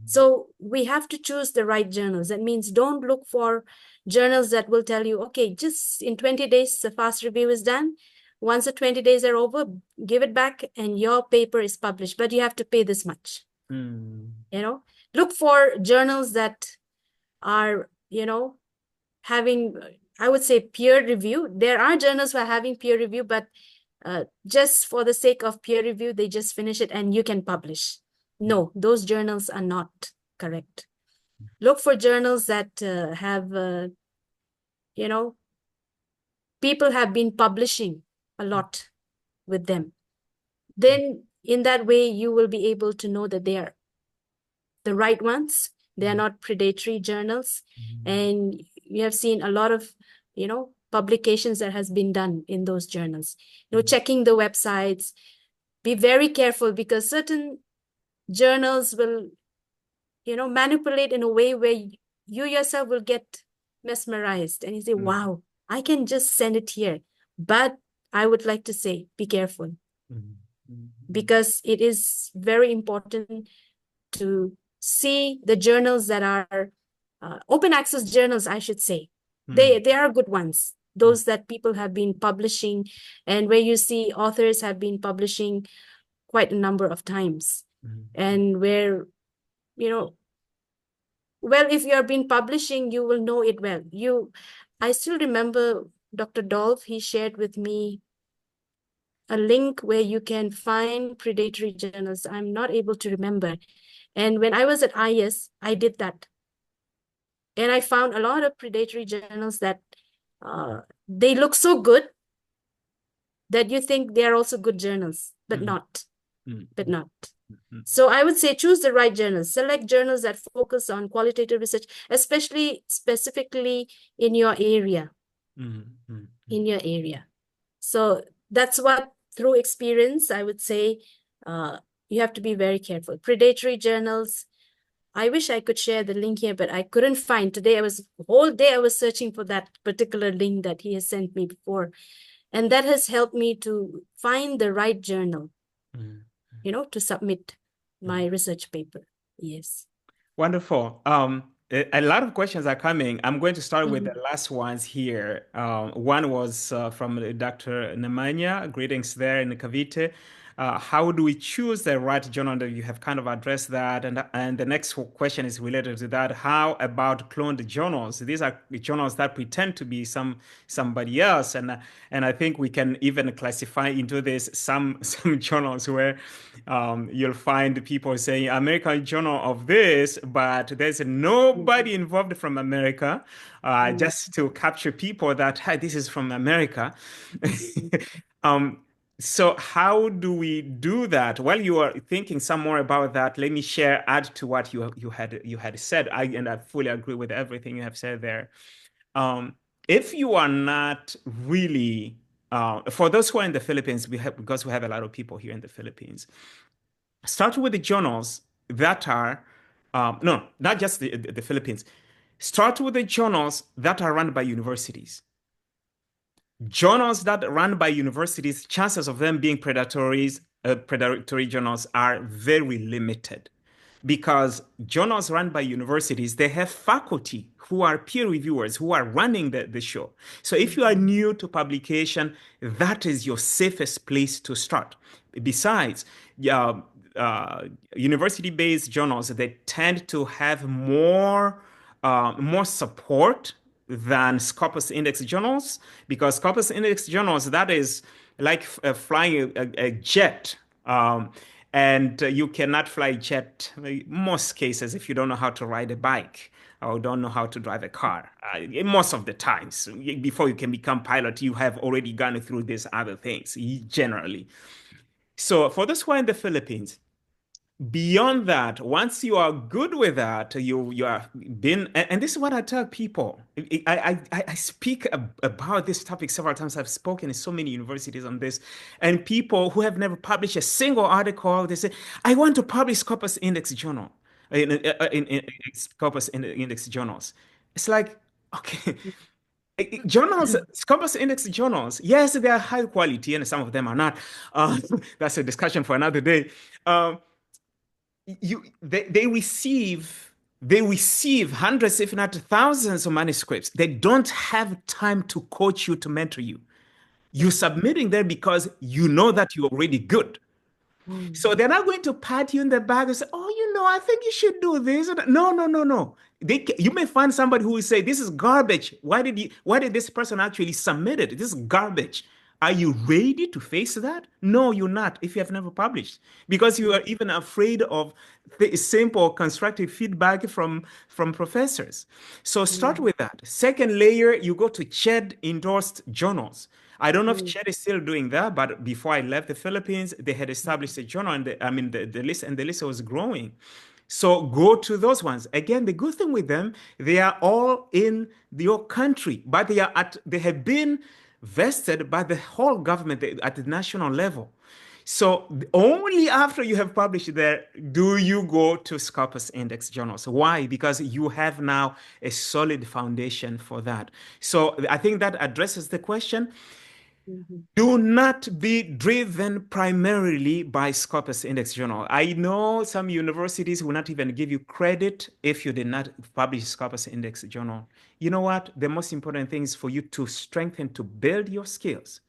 So we have to choose the right journals. That means don't look for journals that will tell you, okay, just in 20 days, the fast review is done. Once the 20 days are over, give it back and your paper is published, but you have to pay this much. Look for journals that are, having, I would say, peer review. There are journals who are having peer review, but just for the sake of peer review, they just finish it and you can publish. No, those journals are not correct. Look for journals that have, people have been publishing a lot with them. Then in that way, you will be able to know that they are the right ones. They are not predatory journals. And you have seen a lot of, publications that has been done in those journals. Checking the websites. Be very careful because certain journals will, manipulate in a way where you yourself will get mesmerized and you say, wow, I can just send it here. But I would like to say, be careful because it is very important to see the journals that are open access journals, I should say. They are good ones. Those that people have been publishing and where you see authors have been publishing quite a number of times. And where, well, if you have been publishing, you will know it well. I still remember Dr. Dolph, he shared with me a link where you can find predatory journals. I'm not able to remember. And when I was at IS, I did that. And I found a lot of predatory journals that they look so good that you think they're also good journals, but not. But not. So I would say choose the right journals. Select journals that focus on qualitative research, especially specifically in your area. In your area. So that's what, through experience, I would say you have to be very careful. Predatory journals, I wish I could share the link here, but I couldn't find. Today, whole day I was searching for that particular link that he has sent me before. And that has helped me to find the right journal, to submit my research paper. Yes. Wonderful. A lot of questions are coming. I'm going to start with the last ones here. One was from Dr. Nemanja. Greetings there in Cavite. How do we choose the right journal? And you have kind of addressed that. And the next question is related to that. How about cloned journals? These are journals that pretend to be somebody else. And I think we can even classify into this some journals where you'll find people saying American Journal of this, but there's nobody involved from America, just to capture people that, hi, this is from America. So how do we do that? While you are thinking some more about that, let me add to what you had said. I fully agree with everything you have said there. If you are not really, for those who are in the Philippines, because we have a lot of people here in the Philippines, start with the journals that are, no, not just the Philippines. Start with the journals that are run by universities. Journals that are run by universities, chances of them being predatory journals are very limited. because journals run by universities, they have faculty who are peer reviewers who are running the show. So if you are new to publication, that is your safest place to start. Besides, yeah, university-based journals, they tend to have more support than Scopus Index journals, because Scopus Index journals, that is like flying a jet. And you cannot fly jet in most cases if you don't know how to ride a bike or don't know how to drive a car. Most of the times, before you can become pilot, you have already gone through these other things generally. So for those who are in the Philippines, beyond that, once you are good with that, you are been, and this is what I tell people. I speak about this topic several times. I've spoken in so many universities on this, and people who have never published a single article, they say, "I want to publish Scopus Index journal in Scopus Index journals." It's like, okay. Journals, Scopus Index journals, yes, they are high quality, and some of them are not. That's a discussion for another day. Um, they receive hundreds, if not thousands, of manuscripts. They don't have time to coach you, to mentor you. You're submitting them because you know that you're already good. So they're not going to pat you in the back and say, "Oh, I think you should do this." No, no, no, no. You may find somebody who will say, "This is garbage. Why did this person actually submit it? This is garbage." Are you ready to face that? No, you're not if you have never published, because you are even afraid of the simple constructive feedback from professors. So start with that. Second layer, you go to CHED endorsed journals. I don't know if CHED is still doing that, but before I left the Philippines, they had established a journal, and the list, and the list was growing. So go to those ones. Again, the good thing with them, they are all in your country, but they have been vested by the whole government at the national level. So only after you have published there do you go to Scopus Index journals. Why? Because you have now a solid foundation for that. So I think that addresses the question. Do not be driven primarily by Scopus Index Journal. I know some universities will not even give you credit if you did not publish Scopus Index Journal. You know what? The most important thing is for you to strengthen, to build your skills.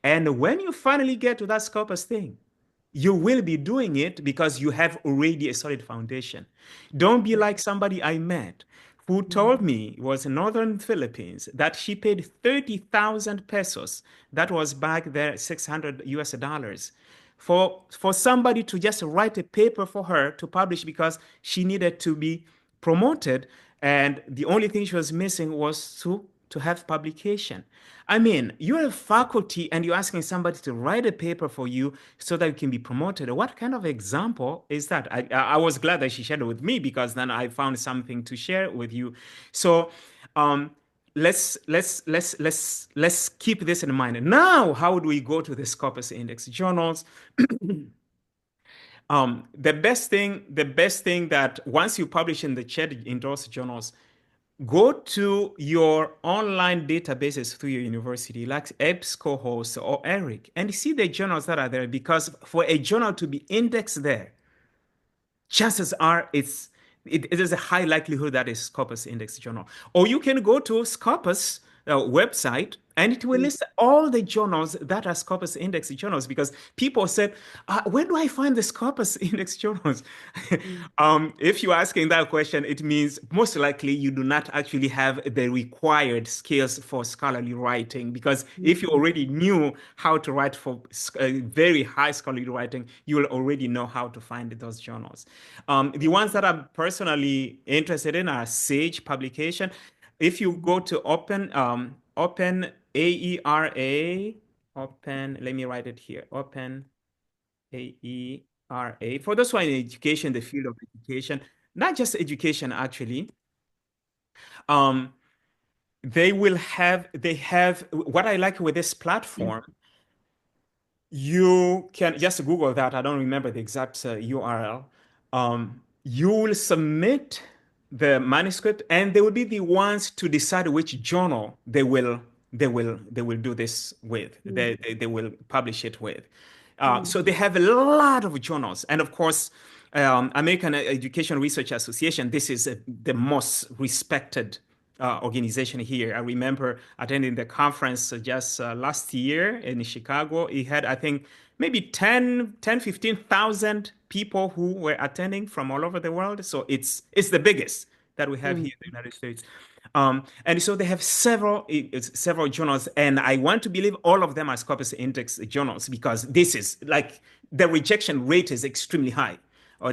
And when you finally get to that Scopus thing, you will be doing it because you have already a solid foundation. Don't be like somebody I met who told me, it was in northern Philippines, that she paid 30,000 pesos. That was back there, 600 US dollars, for somebody to just write a paper for her to publish because she needed to be promoted. And the only thing she was missing was to have publication. I mean, you're a faculty and you're asking somebody to write a paper for you so that you can be promoted. What kind of example is that? I was glad that she shared it with me, because then I found something to share with you. So um, let's keep this in mind. Now, how do we go to the Scopus Index journals? The best thing that once you publish in the CHED endorsed journals, go to your online databases through your university, like EBSCOhost or ERIC, and see the journals that are there. Because for a journal to be indexed there, chances are it is a high likelihood that it's Scopus Index Journal. Or you can go to Scopus website, and it will list all the journals that are Scopus Index journals, because people said, where do I find the Scopus Index journals? If you're asking that question, it means most likely you do not actually have the required skills for scholarly writing, because if you already knew how to write for very high scholarly writing, you will already know how to find those journals. The ones that I'm personally interested in are Sage publication. If you go to Open AERA, let me write it here, Open AERA. For those who are in education, the field of education, not just education, actually, um, they have, what I like with this platform, you can just Google that. I don't remember the exact URL. You will submit the manuscript, and they will be the ones to decide which journal they will do this with. They will publish it with. So they have a lot of journals, and of course, American Education Research Association, this is the most respected organization here. I remember attending the conference just last year in Chicago. It had, I think, maybe 15,000 people who were attending from all over the world. So it's the biggest that we have Mm. here in the United States. And so they have several journals, and I want to believe all of them are Scopus Index journals because this is like the rejection rate is extremely high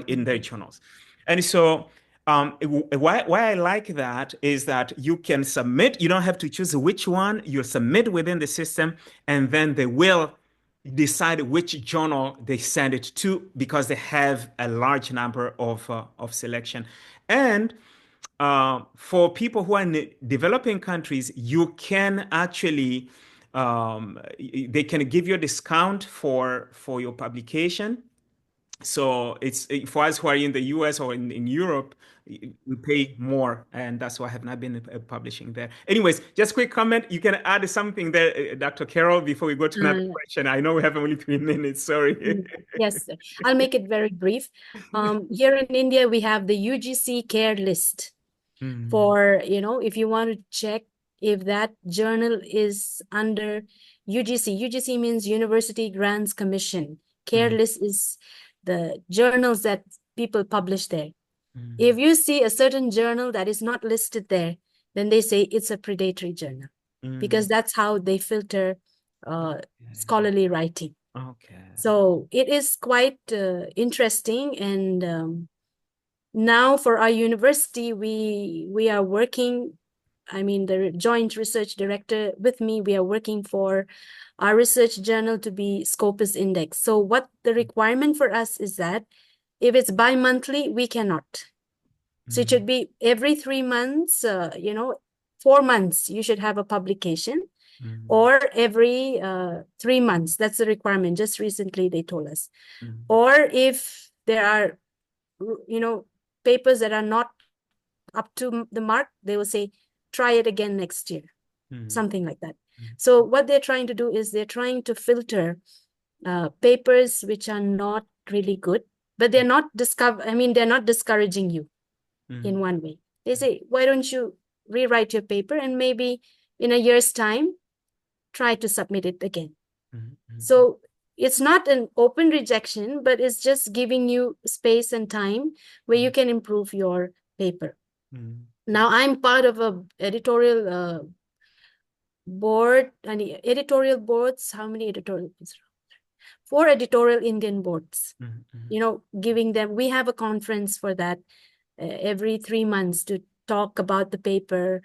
in their journals. And so why I like that is that you can submit, you don't have to choose which one, you submit within the system, and then they will decide which journal they send it to because they have a large number of selection. And for people who are in developing countries, you can actually they can give you a discount for your publication. So it's for us who are in the US or in Europe, we pay more, and that's why I have not been publishing there. Anyways, just quick comment. You can add something there, Dr. Carol, before we go to another Uh, question. I know we have only 3 minutes. Sorry. yes, sir. I'll make it very brief. Here in India, we have the UGC care list Mm, for, if you want to check if that journal is under UGC. UGC means University Grants Commission. Care mm, list is the journals that people publish there. If mm, you see a certain journal that is not listed there, then they say it's a predatory journal because mm. that's how they filter scholarly writing. Okay. So it is quite interesting. And now for our university, we are working, I mean, the joint research director with me, we are working for our research journal to be Scopus Index. So what the requirement for us is that if it's bi-monthly, we cannot. So it Mm, should be every 3 months, 4 months, you should have a publication, mm, or every 3 months. That's the requirement. Just recently, they told us. mm, Or if there are, papers that are not up to the mark, they will say, try it again next year, mm, something like that. mm, So what they're trying to do is they're trying to filter papers which are not really good, but they're not they're not discouraging you in mm, one way. They say, why don't you rewrite your paper and maybe in a year's time, try to submit it again. mm, mm, So it's not an open rejection, but it's just giving you space and time where you can improve your paper. mm, Now I'm part of a editorial board, and editorial boards. How many editorial boards? 4 editorial Indian boards. mm, mm, Giving them. We have a conference for that every 3 months to talk about the paper.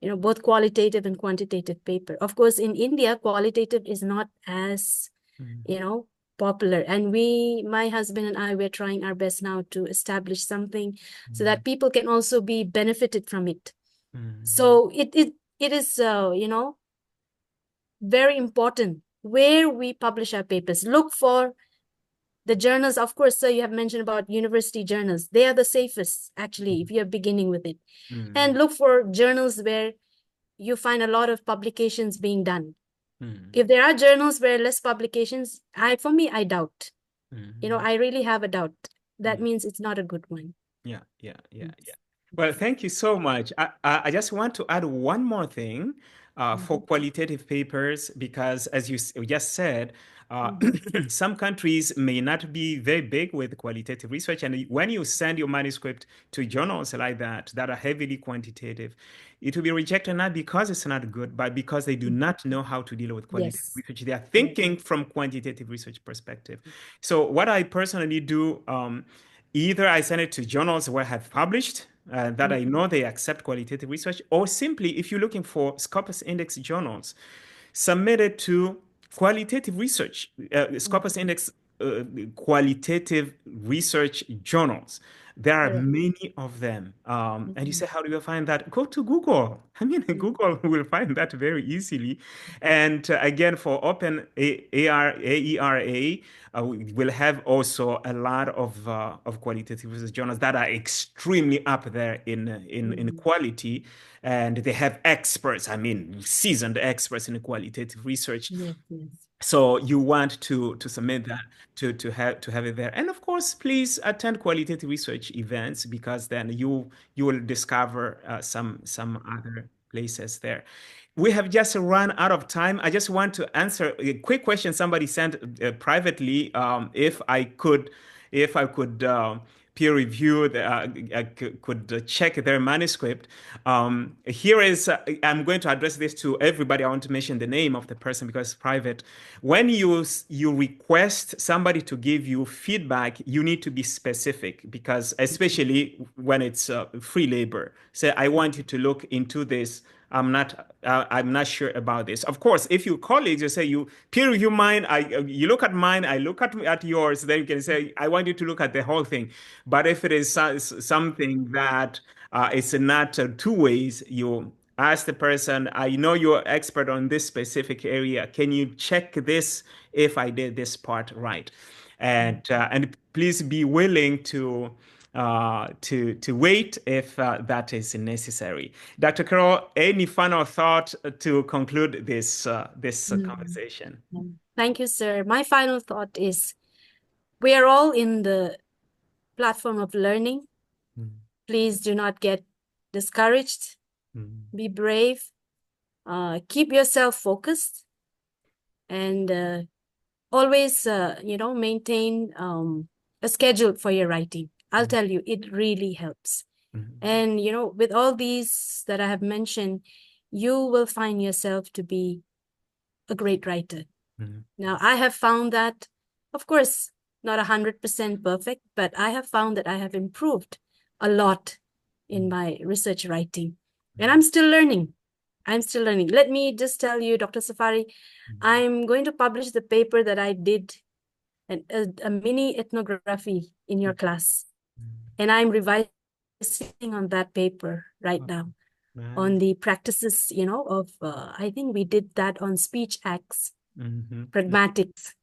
Both qualitative and quantitative paper. Of course, in India, qualitative is not as mm, popular, and my husband and I, we're trying our best now to establish something so mm, that people can also be benefited from it. mm, So it is very important where we publish our papers. Look for the journals. Of course, sir, you have mentioned about university journals. They are the safest, actually, if you're beginning with it. And mm, look for journals where you find a lot of publications being done. mm, If there are journals where less publications, for me, I doubt. mm. I really have a doubt. That Yeah, means it's not a good one. yeah, yeah, yeah, yeah. Yes. Well, thank you so much. I just want to add one more thing for Mhm. qualitative papers, because as you just said, Mhm. some countries may not be very big with qualitative research. And when you send your manuscript to journals like that are heavily quantitative, it will be rejected not because it's not good, but because they do not know how to deal with qualitative Yes. research. They are Yes. thinking from quantitative research perspective. So what I personally do, either I send it to journals where I have published that I know they accept qualitative research, or simply, if you're looking for Scopus Index journals, submit it to qualitative research, Scopus Index qualitative research journals. There are Correct. many of them. And you Mhm. say, how do you find that? Go to Google. I mean, Google will find that very easily. And again, for Open AERA, we will have also a lot of qualitative research journals that are extremely up there in Mhm. quality, and they have experts. I mean, seasoned experts in qualitative research. Yes, yes. So you want to submit that to have it there. And of course, please attend qualitative research events because then you will discover some other places there. We have just run out of time. I just want to answer a quick question somebody sent privately. If I could peer review, I could check their manuscript. Here is, I'm going to address this to everybody. I want to mention the name of the person because it's private. When you request somebody to give you feedback, you need to be specific because especially when it's free labor. Say, I want you to look into this. I'm not sure about this. Of course, if your colleagues, you say you peer review mine, you look at mine, I look at yours, then you can say I want you to look at the whole thing. But if it is something that it's not two ways, you ask the person, I know you're expert on this specific area. Can you check this if I did this part right? And please be willing to wait if that is necessary. Dr. Carroll, any final thought to conclude this Mm. conversation? Thank you, sir. My final thought is we are all in the platform of learning. Mm, Please do not get discouraged. mm, Be brave. Keep yourself focused and always, maintain a schedule for your writing. I'll mm, tell you, it really helps. mm, And, with all these that I have mentioned, you will find yourself to be a great writer. mm, Now, I have found that, of course, not 100% perfect, but I have found that I have improved a lot in mm, my research writing. And mm, I'm still learning. I'm still learning. Let me just tell you, Dr. Safari, I'm going to publish the paper that I did, a mini ethnography in your class. mm, And I'm revising on that paper right mm. now Nice. on the practices, of, I think we did that on speech acts, Mhm. pragmatics.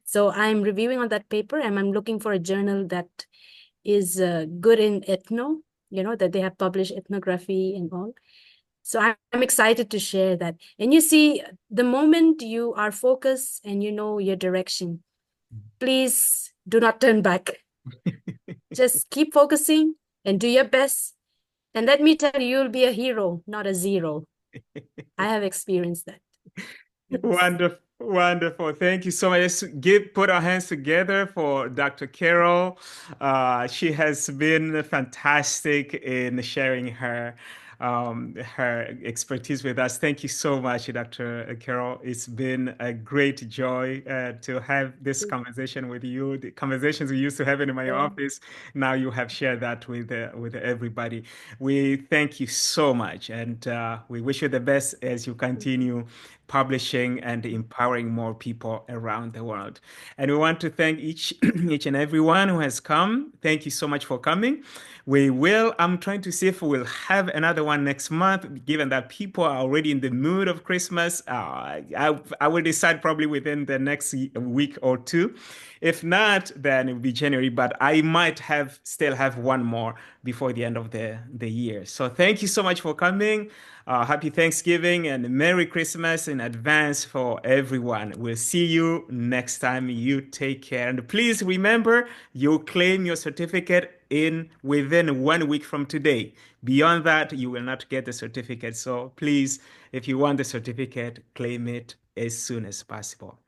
So I'm reviewing on that paper and I'm looking for a journal that is good in ethno, that they have published ethnography and all. So I'm excited to share that. And you see, the moment you are focused and you know your direction, please do not turn back. Just keep focusing and do your best. And let me tell you, you'll be a hero, not a zero. I have experienced that. Yes. Wonderful, wonderful. Thank you so much. Let's put our hands together for Dr. Carol. She has been fantastic in sharing her expertise with us. Thank you so much, Dr. Carol. It's been a great joy to have this conversation with you. The conversations we used to have in my office, now you have shared that with everybody. We thank you so much, and we wish you the best as you continue publishing and empowering more people around the world. And we want to thank each each and everyone who has come. Thank you so much for coming. I'm trying to see if we'll have another one next month, given that people are already in the mood of Christmas. I will decide probably within the next week or two. If not, then it will be January, but I might still have one more before the end of the year. So thank you so much for coming. Happy Thanksgiving and Merry Christmas in advance for everyone. We'll see you next time. You take care. And please remember, you claim your certificate within 1 week from today. Beyond that, you will not get the certificate. So please, if you want the certificate, claim it as soon as possible.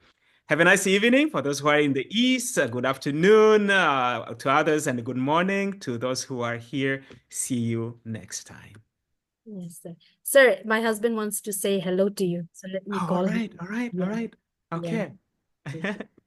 Have a nice evening for those who are in the East. Good afternoon to others, and good morning to those who are here. See you next time. Yes, sir. Sir, my husband wants to say hello to you. So let me Oh, all call him. right, all right, all Yeah, right. yeah. Okay.